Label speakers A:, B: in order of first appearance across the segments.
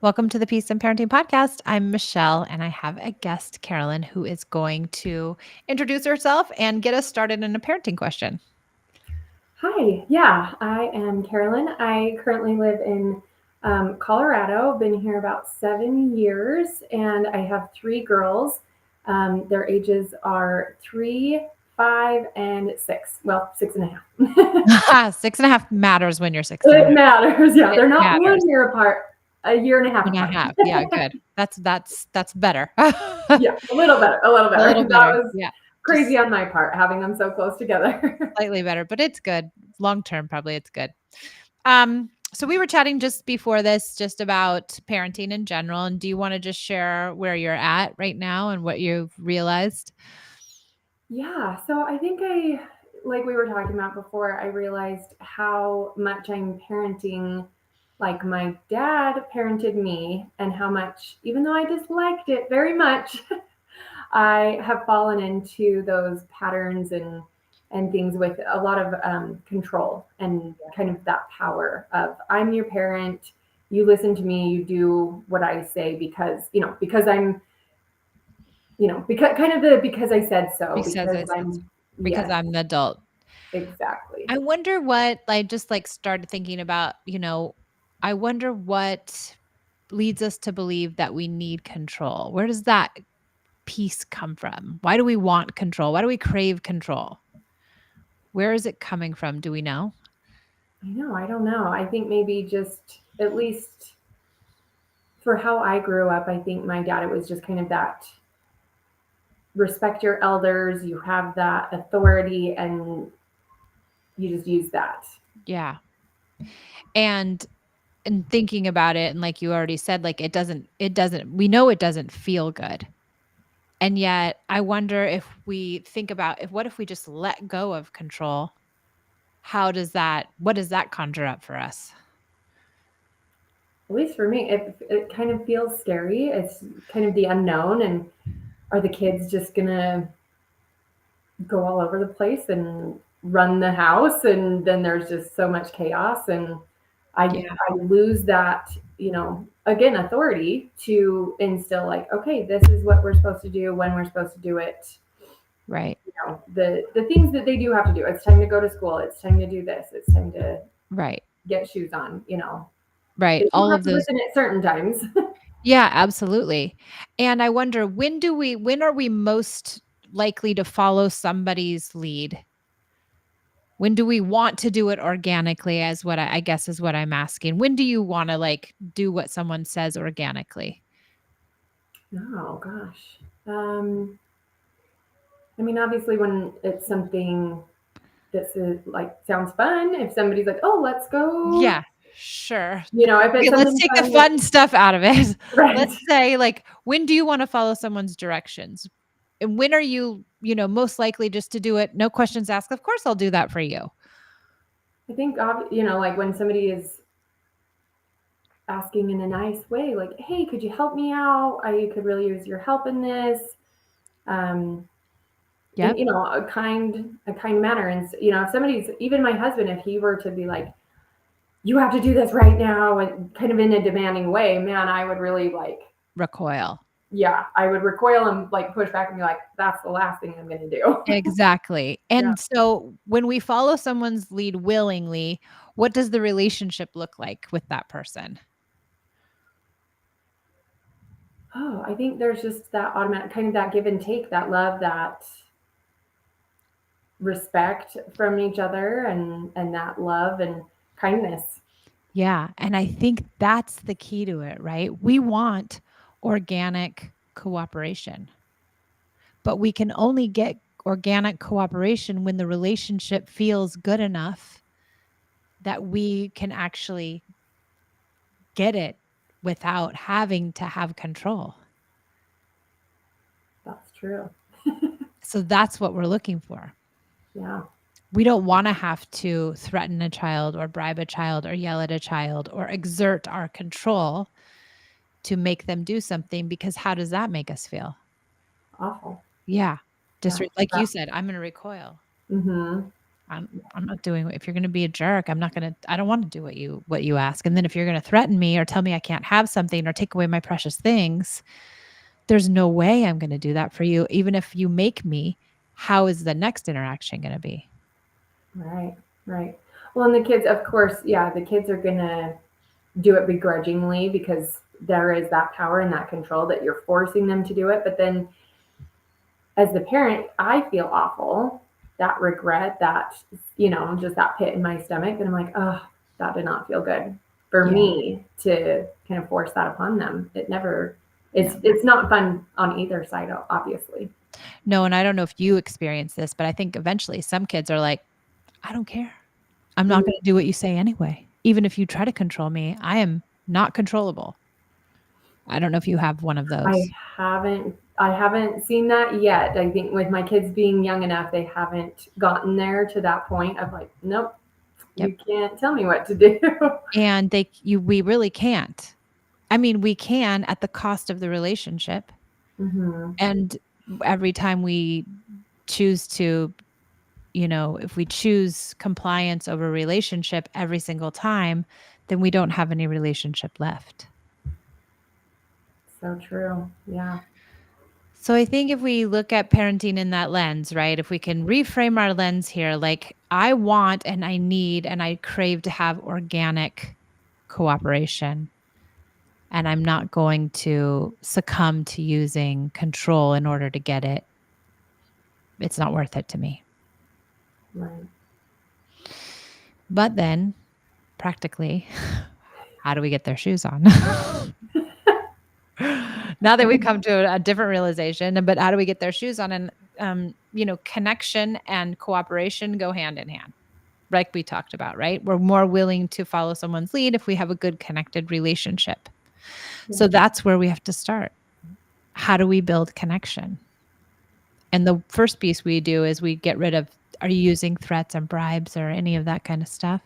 A: Welcome to the Peace and Parenting Podcast. I'm Michelle, and I have a guest, Carolyn, who is going to introduce herself and get us started in a parenting question.
B: Hi, yeah, I am Carolyn. I currently live in Colorado. Been here about 7 years, and I have three girls. Their ages are 3, 5, and 6. Well, 6.5.
A: 6.5 matters when you're 6.5.
B: It matters, yeah.
A: It
B: They're not
A: matters.
B: 1 year apart, a year and a half
A: And a
B: apart.
A: half. Yeah, good. That's better.
B: Yeah, a little better, a little
A: A
B: better.
A: little
B: That
A: better.
B: was
A: Yeah.
B: crazy
A: Just
B: on my part, having them so close together.
A: slightly better, but it's good. Long term, probably it's good. So we were chatting just before this just about parenting in general. And do you want to just share where you're at right now and what you've realized?
B: Yeah, so I think like we were talking about before, I realized how much I'm parenting like my dad parented me, and how much, even though I disliked it very much, I have fallen into those patterns and things with a lot of control and kind of that power of I'm your parent, you listen to me, you do what I say because I'm because kind of the because I said so,
A: Because
B: because
A: I said so.
B: I'm
A: Because
B: yes,
A: I'm an adult.
B: exactly.
A: I wonder what I just like started thinking about, I wonder what leads us to believe that we need control. Where does that piece come from? Why do we want control? Why do we crave control? Where is it coming from? Do we know?
B: I don't know. I think maybe just at least for how I grew up, I think my dad, it was just kind of that respect your elders, you have that authority, and you just use that.
A: Yeah. And thinking about it, and like you already said, like we know it doesn't feel good. And yet I wonder if we think about what if we just let go of control? What does that conjure up for us?
B: At least for me, it kind of feels scary. It's kind of the unknown, and are the kids just gonna go all over the place and run the house, and then there's just so much chaos, and
A: Yeah.
B: I lose that, again, authority to instill, like, okay, this is what we're supposed to do, when we're supposed to do it.
A: Right.
B: The things that they do have to do. It's time to go to school, it's time to do this, it's time to
A: Right.
B: get shoes on,
A: Right.
B: they don't
A: All
B: have
A: of
B: to
A: those.
B: listen at certain times.
A: Yeah, absolutely. And I wonder when are we most likely to follow somebody's lead? When do we want to do it organically, as what I guess is what I'm asking. When do you want to like do what someone says organically?
B: Oh gosh. I mean, obviously when it's something that's like sounds fun, if somebody's like, oh, let's go,
A: Yeah, sure.
B: if it's
A: Okay, let's
B: something
A: take the
B: fun that
A: fun stuff out of it.
B: right.
A: Let's say, like, when do you wanna follow someone's directions? And when are you, most likely just to do it, no questions asked? Of course, I'll do that for you.
B: I think, like when somebody is asking in a nice way, like, hey, could you help me out? I could really use your help in this. Um, in,
A: Yep.
B: a kind manner. And, if somebody's, even my husband, if he were to be like, you have to do this right now, and kind of in a demanding way, man, I would really like,
A: Recoil.
B: yeah, I would recoil and like push back and be like, that's the last thing I'm going to do.
A: Exactly.
B: Yeah.
A: And so when we follow someone's lead willingly, what does the relationship look like with that person?
B: Oh, I think there's just that automatic kind of that give and take, that love, that respect from each other, and that love and kindness.
A: Yeah, and I think that's the key to it, right? We want organic cooperation, but we can only get organic cooperation when the relationship feels good enough that we can actually get it without having to have control.
B: That's true.
A: So that's what we're looking for.
B: Yeah.
A: We don't want to have to threaten a child or bribe a child or yell at a child or exert our control to make them do something, because how does that make us feel?
B: Awful.
A: Yeah. Just
B: Yeah.
A: like you said, I'm going to recoil.
B: Mm-hmm.
A: I'm not doing if you're gonna be a jerk, I don't wanna do what you ask, and then if you're gonna threaten me or tell me I can't have something or take away my precious things, there's no way I'm gonna do that for you, even if you make me. How is the next interaction gonna be?
B: Right, right. Well, and the kids, of course, yeah, the kids are gonna do it begrudgingly because there is that power and that control that you're forcing them to do it. But then as the parent, I feel awful, that regret, that, just that pit in my stomach. And I'm like, oh, that did not feel good for
A: Yeah,
B: me to kind of force that upon them. It never,
A: no.
B: it's not fun on either side, obviously.
A: No, and I don't know if you experience this, but I think eventually some kids are like, "I don't care. I'm not
B: Mm,
A: gonna do what you say anyway. Even if you try to control me, I am not controllable." I don't know if you have one of
B: I
A: those.
B: I haven't seen that yet. I think with my kids being young enough, they haven't gotten there to that point of like, nope,
A: Yep.
B: you can't tell me what to do.
A: And we really can't. I mean, we can at the cost of the relationship.
B: Hmm.
A: And every time we choose to, if we choose compliance over relationship every single time, then we don't have any relationship left.
B: So true. Yeah.
A: So I think if we look at parenting in that lens, right? If we can reframe our lens here, like I want and I need and I crave to have organic cooperation. And I'm not going to succumb to using control in order to get it. It's not worth it to me.
B: Right.
A: But then, practically, how do we get their shoes on? Now that we come to a different realization, but how do we get their shoes on? And, connection and cooperation go hand in hand, like we talked about, right? We're more willing to follow someone's lead if we have a good connected relationship.
B: Yeah.
A: So that's where we have to start. How do we build connection? And the first piece we do is we get rid of, are you using threats and bribes or any of that kind of stuff?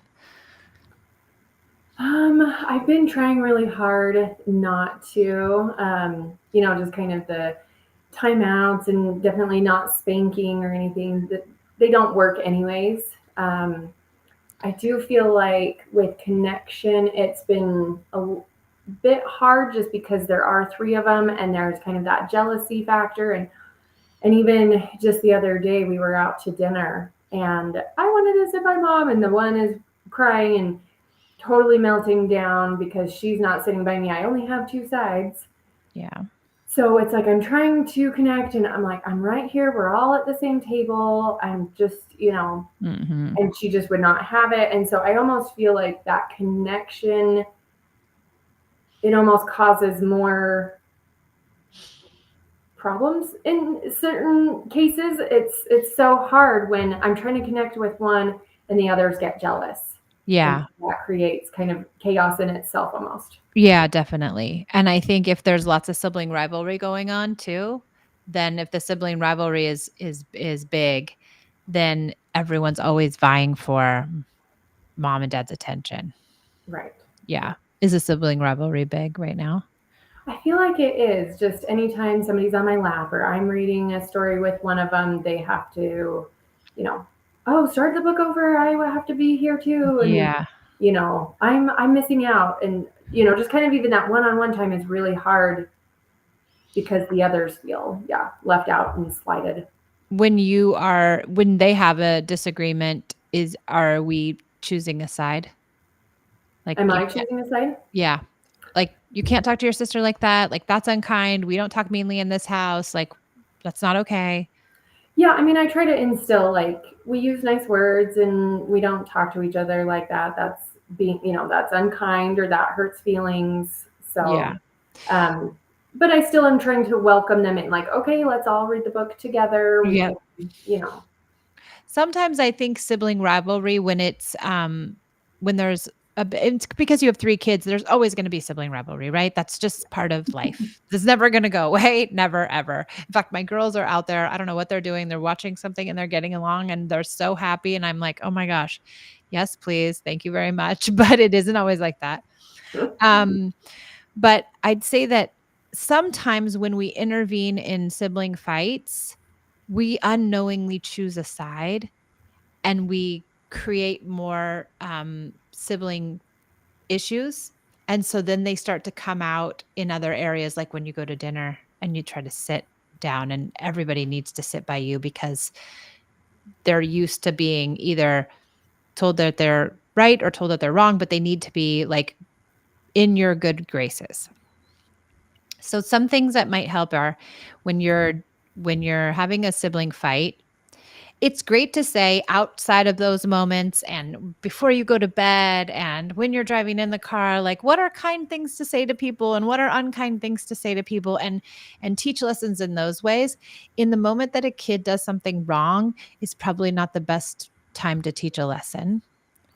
B: I've been trying really hard not to, just kind of the timeouts and definitely not spanking or anything that they don't work anyways. Um, I do feel like with connection, it's been a bit hard just because there are three of them and there's kind of that jealousy factor. And even just the other day, we were out to dinner and I wanted to sit by mom, and the one is crying and totally melting down because she's not sitting by me. I only have two sides.
A: Yeah.
B: So it's like I'm trying to connect and I'm like, I'm right here. We're all at the same table. I'm just,
A: Mhm.
B: and she just would not have it. And so I almost feel like that connection, it almost causes more problems in certain cases. It's so hard when I'm trying to connect with one and the others get jealous. And
A: Yeah.
B: that creates kind of chaos in itself almost.
A: Yeah, definitely. And I think if there's lots of sibling rivalry going on too, then if the sibling rivalry is big, then everyone's always vying for mom and dad's attention.
B: Right.
A: Yeah. Is a sibling rivalry big right now?
B: I feel like it is just anytime somebody's on my lap or I'm reading a story with one of them, they have to, you know, oh, start the book over. I have to be here too, and
A: Yeah.
B: I'm missing out, and just kind of even that one-on-one time is really hard because the others feel left out and slighted.
A: When they have a disagreement, are we choosing a side? Like
B: Am
A: you
B: I
A: can't
B: choosing a side?
A: yeah. Like you can't talk to your sister like that. Like that's unkind. We don't talk meanly in this house. Like that's not okay.
B: Yeah, I mean, I try to instill like we use nice words and we don't talk to each other like that. That's that's unkind or that hurts feelings.
A: Yeah.
B: So, um, but I still am trying to welcome them in, like, okay, let's all read the book together. We
A: Yeah.
B: can, you know,
A: Sometimes I think sibling rivalry when there's it's because you have 3 kids, there's always gonna be sibling rivalry, right? That's just part of life. It's never gonna go away, never ever. In fact, my girls are out there, I don't know what they're doing, they're watching something and they're getting along and they're so happy and I'm like, "Oh my gosh, yes, please, thank you very much." But it isn't always like that. Um, but I'd say that sometimes when we intervene in sibling fights, we unknowingly choose a side and we create more sibling issues. And so then they start to come out in other areas, like when you go to dinner and you try to sit down and everybody needs to sit by you because they're used to being either told that they're right or told that they're wrong, but they need to be like in your good graces. So some things that might help are when you're having a sibling fight, it's great to say outside of those moments and before you go to bed and when you're driving in the car, like what are kind things to say to people and what are unkind things to say to people, and teach lessons in those ways. In the moment that a kid does something wrong is probably not the best time to teach a lesson.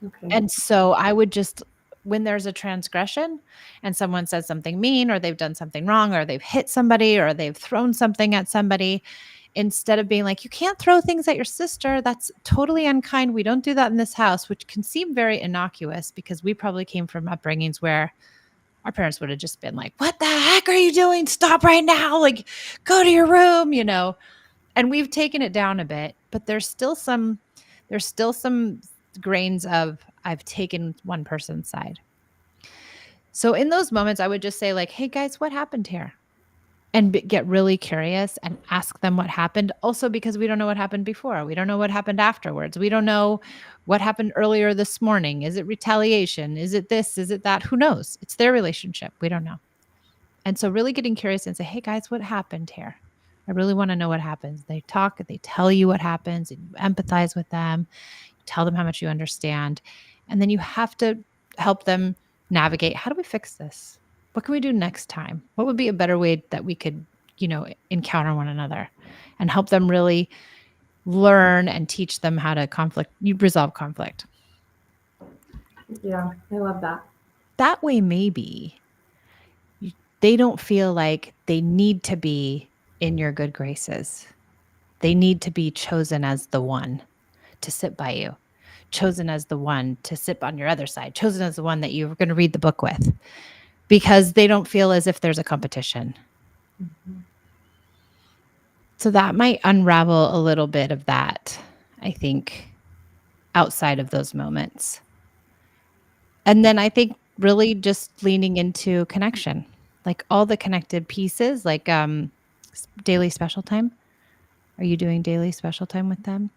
B: Okay.
A: And so I would just, when there's a transgression and someone says something mean or they've done something wrong or they've hit somebody or they've thrown something at somebody, instead of being like, you can't throw things at your sister, that's totally unkind. We don't do that in this house, which can seem very innocuous because we probably came from upbringings where our parents would have just been like, what the heck are you doing? Stop right now. Like, go to your room. And we've taken it down a bit, but there's still some grains of I've taken one person's side. So in those moments, I would just say like, "Hey guys, what happened here?" And get really curious and ask them what happened. Also, because we don't know what happened before, we don't know what happened afterwards. We don't know what happened earlier this morning. Is it retaliation? Is it this? Is it that? Who knows? It's their relationship. We don't know. And so, really getting curious and say, "Hey guys, what happened here?" I really want to know what happens. They talk, they tell you what happens, and you empathize with them. Tell them how much you understand. And then you have to help them navigate, how do we fix this? What can we do next time? What would be a better way that we could, encounter one another, and help them really learn and teach them how to resolve conflict.
B: Yeah, I love that.
A: That way, maybe they don't feel like they need to be in your good graces. They need to be chosen as the one to sit by you, chosen as the one to sit on your other side, chosen as the one that you're going to read the book with, because they don't feel as if there's a competition.
B: Mhm.
A: So that might unravel a little bit of that, I think, outside of those moments. And then I think really just leaning into connection, like all the connected pieces, like daily special time. Are you doing daily special time with them?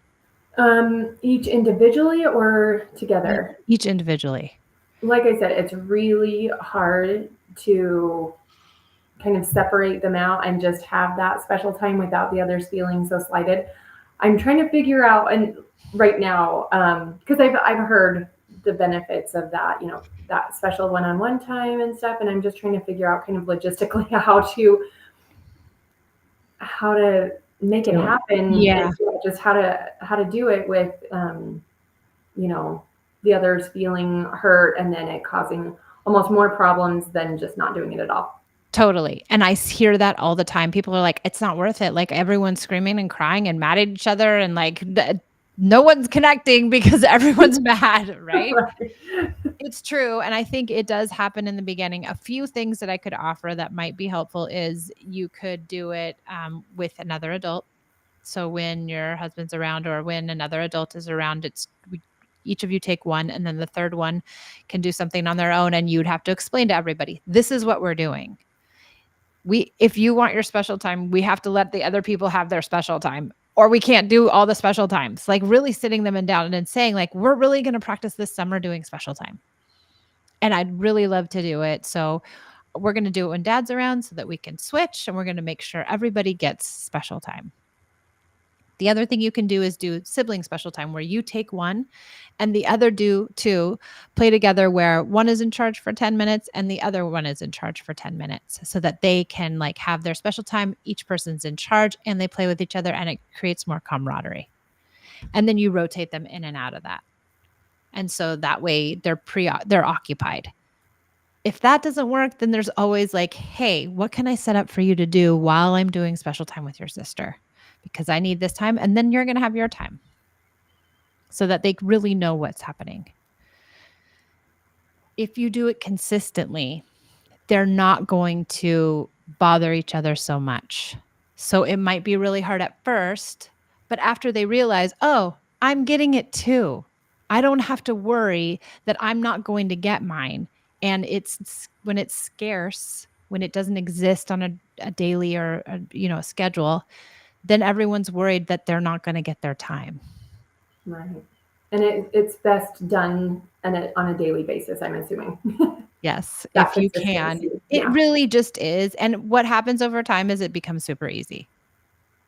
B: Each individually or together?
A: Each individually.
B: Like I said, it's really hard to kind of separate them out and just have that special time without the others feeling so slighted. I'm trying to figure out, and right now, because I've heard the benefits of that, that special one-on-one time and stuff, and I'm just trying to figure out kind of logistically how to make it
A: Do it.
B: happen,
A: Yeah.
B: and just how to do it with you know the others feeling hurt and then it causing almost more problems than just not doing it at all.
A: Totally. And I hear that all the time. People are like, it's not worth it. Like everyone's screaming and crying and mad at each other. And like no one's connecting because everyone's mad, right?
B: Right.
A: It's true. And I think it does happen in the beginning. A few things that I could offer that might be helpful is you could do it with another adult. So when your husband's around or when another adult is around, each of you take one, and then the third one can do something on their own. And you'd have to explain to everybody, this is what we're doing. If you want your special time, we have to let the other people have their special time, or we can't do all the special times. Like really sitting them down and saying like, we're really going to practice this summer doing special time. And I'd really love to do it. So we're going to do it when dad's around so that we can switch, and we're going to make sure everybody gets special time. The other thing you can do is do sibling special time where you take one and the other do two, play together where one is in charge for 10 minutes and the other one is in charge for 10 minutes so that they can like have their special time. Each person's in charge and they play with each other and it creates more camaraderie. And then you rotate them in and out of that. And so that way they're occupied. If that doesn't work, then there's always like, hey, what can I set up for you to do while I'm doing special time with your sister? Because I need this time. And then you're going to have your time so that they really know what's happening. If you do it consistently, they're not going to bother each other so much. So it might be really hard at first, but after they realize, oh, I'm getting it too. I don't have to worry that I'm not going to get mine. And when it's scarce, when it doesn't exist on a daily or a schedule, then everyone's worried that they're not going to get their time.
B: Right. And it's best done on a daily basis, I'm assuming.
A: Yes,
B: That
A: if you can.
B: consistency.
A: It
B: Yeah.
A: really just is. And what happens over time is it becomes super easy.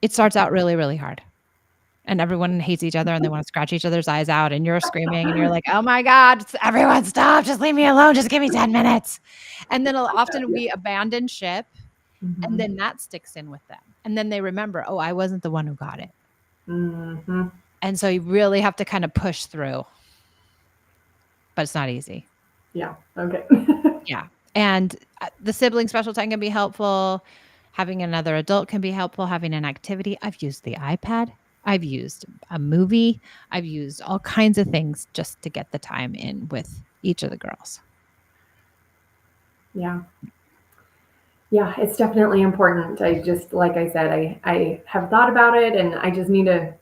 A: It starts out really, really hard. And everyone hates each other and they wanna scratch each other's eyes out, and you're screaming and you're like, "Oh my god, everyone stop, just leave me alone, just give me 10 minutes." And then often
B: Yeah.
A: we abandon ship, and
B: Hmm.
A: then that sticks in with them. And then they remember, "Oh, I wasn't the one who got it."
B: Hmm.
A: And so you really have to kind of push through, but it's not easy.
B: Yeah. Okay.
A: Yeah. And, the sibling special time can be helpful, having another adult can be helpful, having an activity. I've used the iPad, I've used a movie, I've used all kinds of things just to get the time in with each of the girls.
B: Yeah. Yeah, it's definitely important. I just, like I said, I have thought about it and I just need to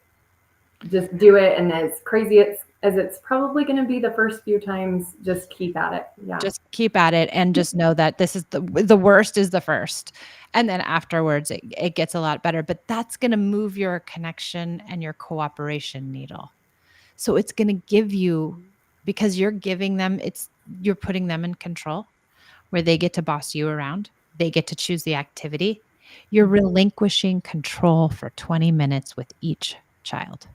B: just do it. And as crazy as it's probably going to be the first few times, just keep at it. Yeah.
A: Just keep at it and just know that this is the worst is the first, and then afterwards it gets a lot better, but that's gonna move your connection and your cooperation needle. So it's gonna give you, because you're giving them, you're putting them in control where they get to boss you around. They get to choose the activity. You're relinquishing control for 20 minutes with each child.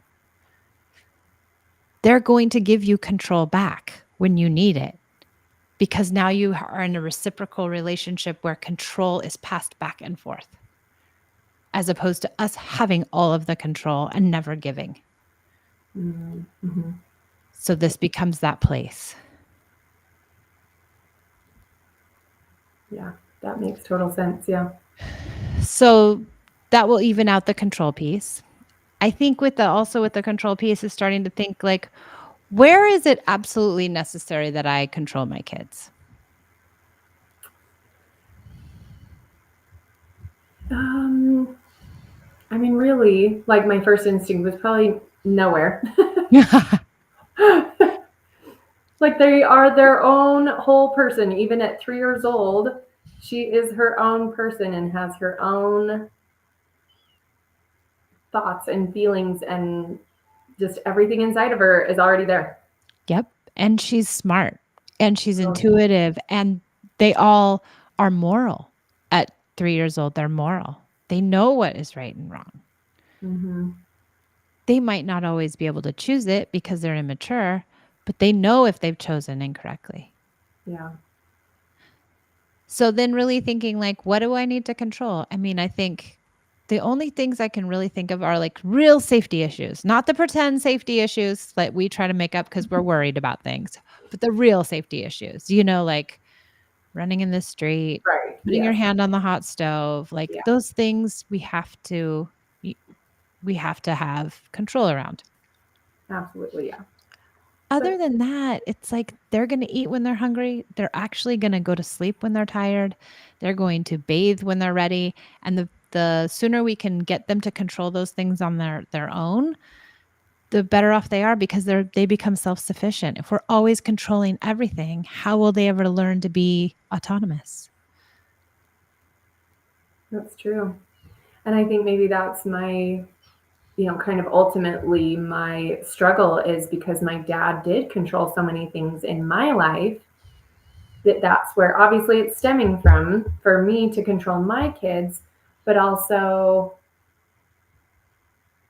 A: They're going to give you control back when you need it, because now you are in a reciprocal relationship where control is passed back and forth, as opposed to us having all of the control and never giving.
B: Mm-hmm.
A: So this becomes that place.
B: Yeah, that makes total sense. Yeah.
A: So that will even out the control piece. I think with the control piece is starting to think like, where is it absolutely necessary that I control my kids?
B: Um, I mean, really, like my first instinct was probably nowhere. Like they are their own whole person. Even at 3 years old, she is her own person and has her own thoughts and feelings, and just everything inside of her is already there.
A: Yep. And she's smart and she's
B: So,
A: intuitive, and they all are moral. At 3 years old, they're moral. They know what is right and wrong.
B: mm-hmm.
A: They might not always be able to choose it because they're immature, but they know if they've chosen incorrectly.
B: Yeah.
A: So then really thinking like, what do I need to control? I mean, I think the only things I can really think of are like real safety issues, not the pretend safety issues that we try to make up because we're worried about things, but the real safety issues, like running in the street,
B: Right.
A: putting your
B: Yes.
A: hand on the hot stove, like
B: Yeah.
A: those things y- we have to have control around.
B: Absolutely. Yeah.
A: Other
B: But
A: than that, it's like they're going to eat when they're hungry. They're actually going to go to sleep when they're tired. They're going to bathe when they're ready. And the sooner we can get them to control those things on their own, the better off they are, because they become self-sufficient. If we're always controlling everything, how will they ever learn to be autonomous?
B: that's true. And I think maybe that's my, kind of ultimately my struggle is because my dad did control so many things in my life, that's where obviously it's stemming from for me to control my kids, but also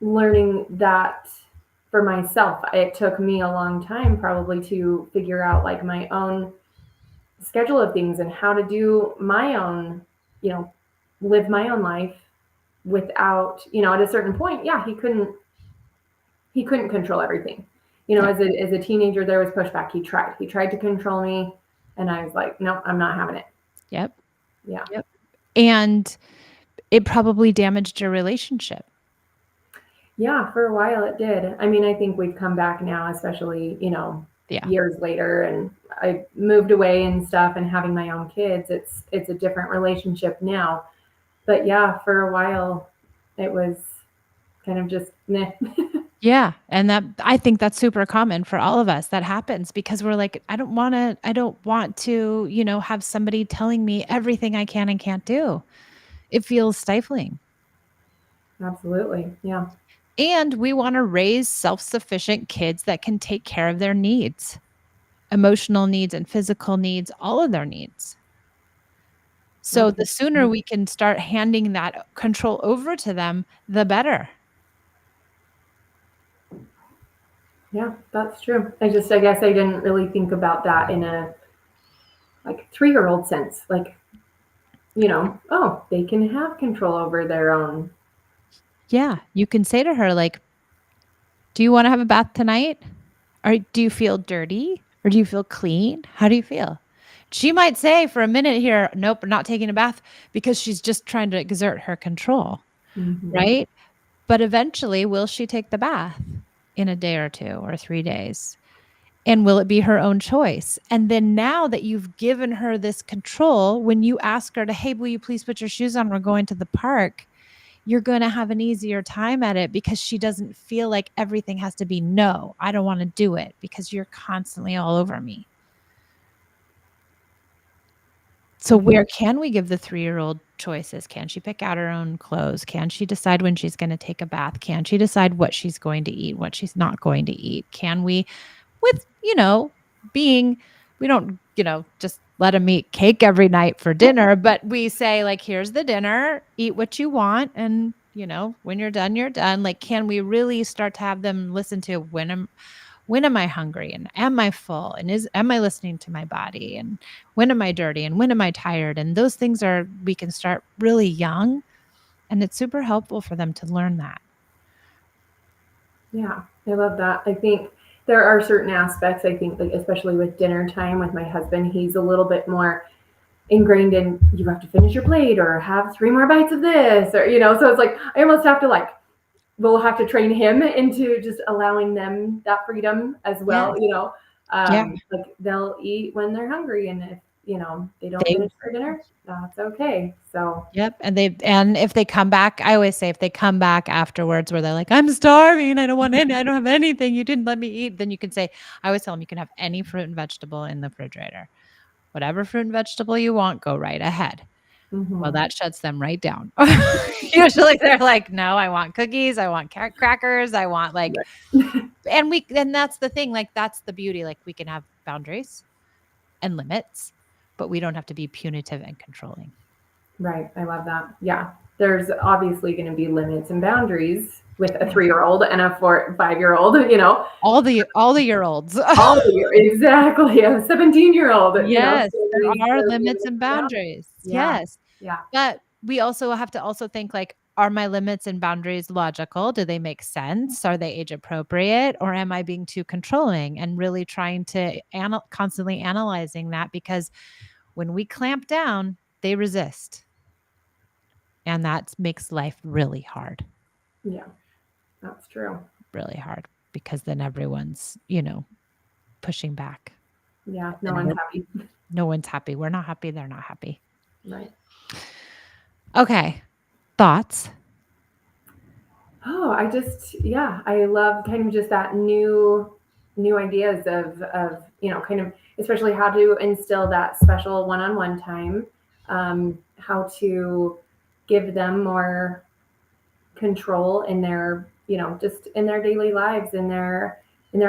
B: learning that for myself. It took me a long time probably to figure out like my own schedule of things and how to do my own, you know, live my own life without, at a certain point, yeah, he couldn't control everything.
A: Yep.
B: As a teenager there was pushback. He tried to control me and I was like, no, I'm not having it.
A: Yep.
B: Yeah.
A: Yep. And it probably damaged your relationship.
B: Yeah, for a while it did. I mean, I think we've come back now, especially,
A: Yeah.
B: years later, and I moved away and stuff and having my own kids. It's a different relationship now. But yeah, for a while it was kind of just meh.
A: Yeah, and that I think that's super common for all of us. That happens because we're like, I don't want to, have somebody telling me everything I can and can't do. It feels stifling.
B: Absolutely. Yeah.
A: And we want to raise self-sufficient kids that can take care of their needs, emotional needs and physical needs, all of their needs. So
B: Yep.
A: the sooner we can start handing that control over to them, the better.
B: Yeah, that's true. I guess I didn't really think about that in a like 3-year-old sense. Like, oh, they can have control over their own.
A: Yeah, you can say to her like, "Do you wanna have a bath tonight? Or do you feel dirty? Or do you feel clean? How do you feel?" She might say for a minute here, "Nope, I'm not taking a bath," because she's just trying to exert her control,
B: Hmm.
A: right? But eventually, will she take the bath in a day or 2 or 3 days? And will it be her own choice? And then now that you've given her this control, when you ask her to, "Hey, will you please put your shoes on? We're going to the park," you're gonna have an easier time at it because she doesn't feel like everything has to be, "No, I don't wanna do it because you're constantly all over me." So
B: Yeah.
A: where can we give the 3-year-old choices? Can she pick out her own clothes? Can she decide when she's gonna take a bath? Can she decide what she's going to eat, what she's not going to eat? Can we with, being we don't, just let them eat cake every night for dinner, but we say, like, "Here's the dinner, eat what you want, and, when you're done, you're done." Like, can we really start to have them listen to when am I hungry and am I full and am I listening to my body and when am I dirty and when am I tired? And those things are we can start really young and it's super helpful for them to learn that.
B: Yeah, I love that. I think there are certain aspects, I think, like, especially with dinner time with my husband, he's a little bit more ingrained in you have to finish your plate or have 3 more bites of this, or, so it's like I almost have to, like, we'll have to train him into just allowing them that freedom as well.
A: Yes. Yeah.
B: Like, they'll eat when they're hungry, and if they don't
A: They
B: finish their dinner, that's okay. So.
A: Yep, and if they come back, I always say if they come back afterwards where they're like, "I'm starving, I don't have anything, you didn't let me eat," then you can say I always tell them, "You can have any fruit and vegetable in the refrigerator. Whatever fruit and vegetable you want, go right ahead." Well,
B: Hmm.
A: that shuts them right down. Usually they're like, "No, I want cookies, I want crackers, I want like" and that's the thing, like, that's the beauty, like, we can have boundaries and limits, but we don't have to be punitive and controlling.
B: Right. I love that. Yeah. There's obviously going to be limits and boundaries with a
A: Yeah.
B: 3-year-old and a 5-year-old,
A: All the year olds.
B: all the year. Exactly. A 17-year-old,
A: Yes,
B: so
A: there are
B: those
A: limits
B: limits
A: and
B: and boundaries.
A: boundaries.
B: Yeah.
A: Yes,
B: Yeah.
A: but we also have to also think, like, are my limits and boundaries logical? Do they make sense? Are they age appropriate? Or am I being too controlling? And really trying to constantly analyzing that because when we clamp down, they resist, and that makes life
B: Yeah. That's true.
A: really hard because then everyone's, pushing back,
B: Yeah.
A: and
B: No
A: then
B: one's happy.
A: no one's happy. We're not happy, they're not happy.
B: Right.
A: Okay, thoughts?
B: Oh, yeah, I love kind of just that new ideas of kind of, especially how to instill that special one-on-one time, how to give them more control in their, just in their daily lives, in their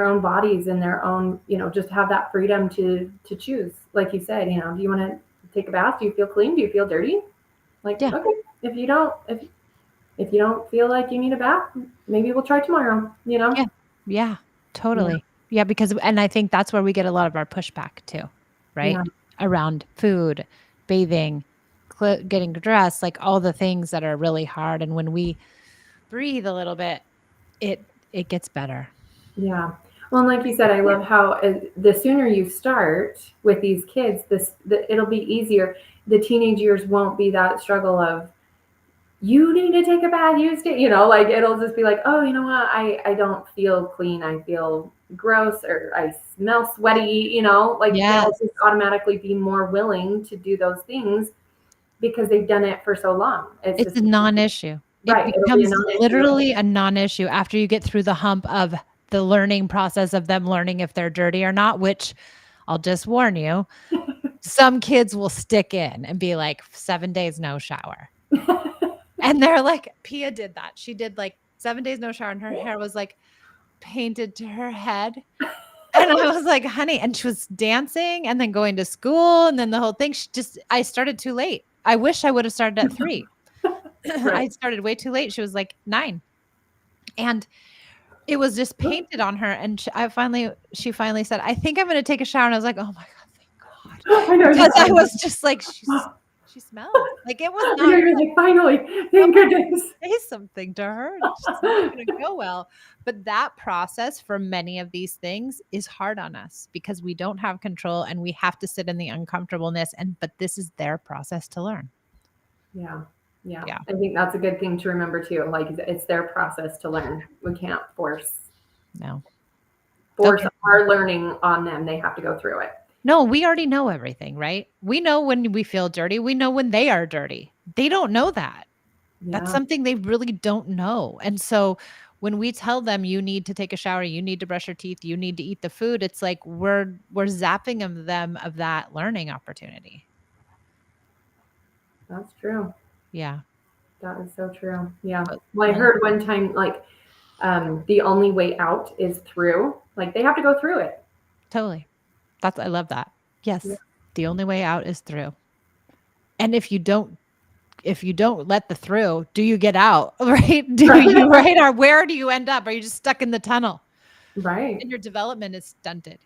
B: own bodies, in their own, just have that freedom to choose. Like you said, do you want to take a bath? Do you feel clean? Do you feel dirty? Like,
A: Yeah.
B: okay, if you don't feel like you need a bath, maybe we'll try tomorrow,
A: Yeah. Yeah,
B: Yeah.
A: totally. Yeah, because and I think that's where we get a lot of our pushback too, right?
B: Yeah.
A: Around food, bathing, getting dressed, like all the things that are really hard, and when we breathe a little bit, it gets better.
B: Yeah. Well, and like you said, I love how the sooner you start with these kids, it'll be easier. The teenage years won't be that struggle of you need to take a bath, you stay, like it'll just be like, oh, you know what? I don't feel clean. I feel gross or I smell sweaty, like they'll
A: Yes.
B: just automatically be more willing to do those things because they've done it for so long. It's
A: It's
B: just,
A: a non-issue. It
B: Right. It'll be a
A: becomes
B: non-issue.
A: literally a non-issue after you get through the hump of the learning process of them learning if they're dirty or not, which I'll just warn you, some kids will stick in and be like 7 days no shower. And they're like Pia did that. She did like 7 days no shower and her hair was like painted to her head. And I was like, "Honey," and she was dancing and then going to school and then the whole thing. I started too late. I wish I would have started at 3.
B: Right.
A: I started way too late. She was like 9. And it was just painted on her, and she finally said, "I think I'm gonna take a shower," and I was like, "Oh my god, thank God."
B: I know you're
A: Because I
B: like,
A: was just like,
B: I
A: she smells. Like, it was
B: know
A: not
B: you're like, finally, thank
A: someone
B: goodness.
A: say something to her, it's just not gonna go well. But that process for many of these things is hard on us because we don't have control and we have to sit in the uncomfortableness, but this is their process to learn.
B: Yeah. Yeah.
A: Yeah.
B: I think that's a good thing to remember too. Like it's their process to learn. We can't
A: No. They'll
B: force
A: get
B: our learning on them. They have to go through it.
A: No, we already know everything, right? We know when we feel dirty. We know when they are dirty. They don't know that. That's
B: Yeah.
A: something they really don't know. And so when we tell them you need to take a shower, you need to brush your teeth, you need to eat the food, it's like we're zapping them of that learning opportunity.
B: That's true.
A: Yeah.
B: That is so true. Yeah.
A: But
B: Well, I heard one time like the only way out is through. Like they have to go through it.
A: totally. I love that.
B: Yeah.
A: Yes. The only way out is through. And if you don't let the through, do you get out? Right? Do you right? Or where do you end up? Are you just stuck in the tunnel?
B: Right.
A: And your development is stunted.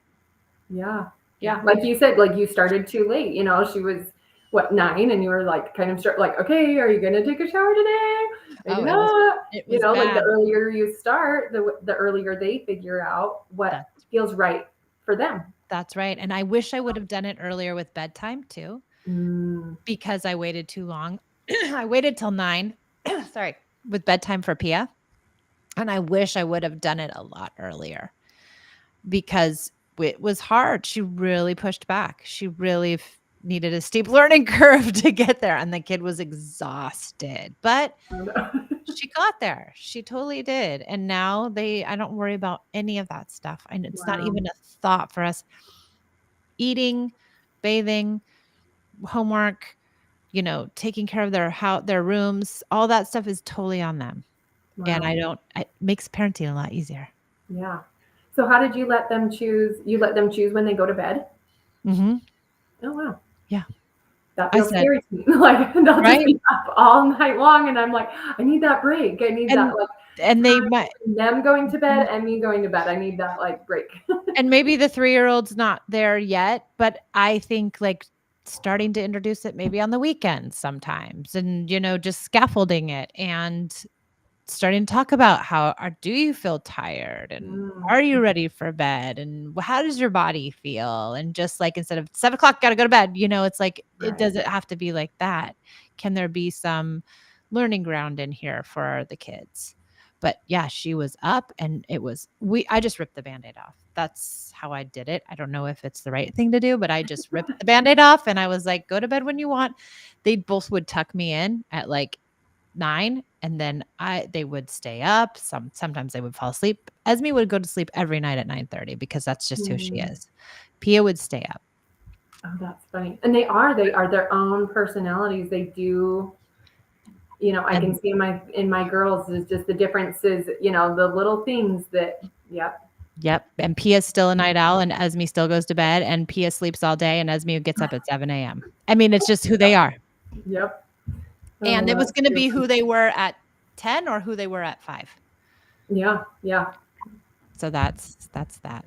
B: Yeah.
A: Yeah.
B: Yeah. Like you said, like you started too late. You know, she was what 9, and you were like kind of start like, okay, are you gonna take a shower today? Maybe
A: Oh,
B: not.
A: it
B: You
A: was
B: know, like the
A: bad.
B: earlier you start, the earlier they figure out what
A: That's
B: feels right for them.
A: that's right. And I wish I would have done it earlier with bedtime too,
B: Mm,
A: because I waited too long. I waited till 9, sorry, with bedtime for Pia. And I wish I would have done it a lot earlier because it was hard. She really pushed back. She really needed a steep learning curve to get there. And the kid was exhausted, but
B: I don't know.
A: she got there. She totally did. And now I don't worry about any of that stuff. And it's not
B: Wow.
A: even a thought for us. Eating, bathing, homework, taking care of their rooms, all that stuff is totally on them. And
B: Wow.
A: it makes parenting a lot easier.
B: Yeah. So how did you let them choose? You let them choose when they go to bed?
A: Mhm.
B: Oh wow.
A: Yeah.
B: That
A: I
B: feels
A: said,
B: scary to me. Like they'll just
A: right?
B: be up all night long and I'm like, I need that break. I need that
A: And
B: like
A: and they might
B: them going to bed and me going to bed. I need that like break.
A: and maybe the 3-year-old's not there yet, but I think, like, starting to introduce it maybe on the weekends sometimes and, just scaffolding it and starting to talk about do you feel tired and
B: Mm,
A: are you ready for bed and how does your body feel? And just like instead of 7 o'clock, gotta go to bed, it's like it
B: right.
A: doesn't have to be like that. Can there be some learning ground in here for the kids? But yeah, she was up and I just ripped the band-aid off. That's how I did it. I don't know if it's the right thing to do, but I just ripped the band-aid off and I was like, go to bed when you want. They both would tuck me in at like 9 and then they would stay up. Sometimes they would fall asleep. Esme would go to sleep every night at 9:30 because that's just who she
B: Mm.
A: is. Pia would stay up.
B: Oh, that's funny. And they are their own personalities. They do, I can
A: And
B: see in my girls is just the differences, the little things that yep.
A: yep, and Pia's still a night owl and Esme still goes to bed and Pia sleeps all day and Esme gets up at 7 a.m. I mean, it's just who they are.
B: Yep. Oh,
A: And it was
B: that's
A: going to
B: too
A: be
B: funny.
A: who they were at 10 or who they were at 5.
B: Yeah, yeah.
A: So that's that.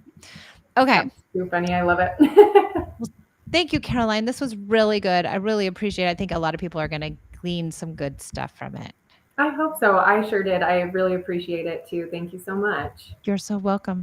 A: Okay.
B: That's too funny. I love it.
A: Well, thank you, Caroline. This was really good. I really appreciate it. I think a lot of people are going to glean some good stuff from it.
B: I hope so. I sure did. I really appreciate it too. Thank you so much.
A: You're so welcome.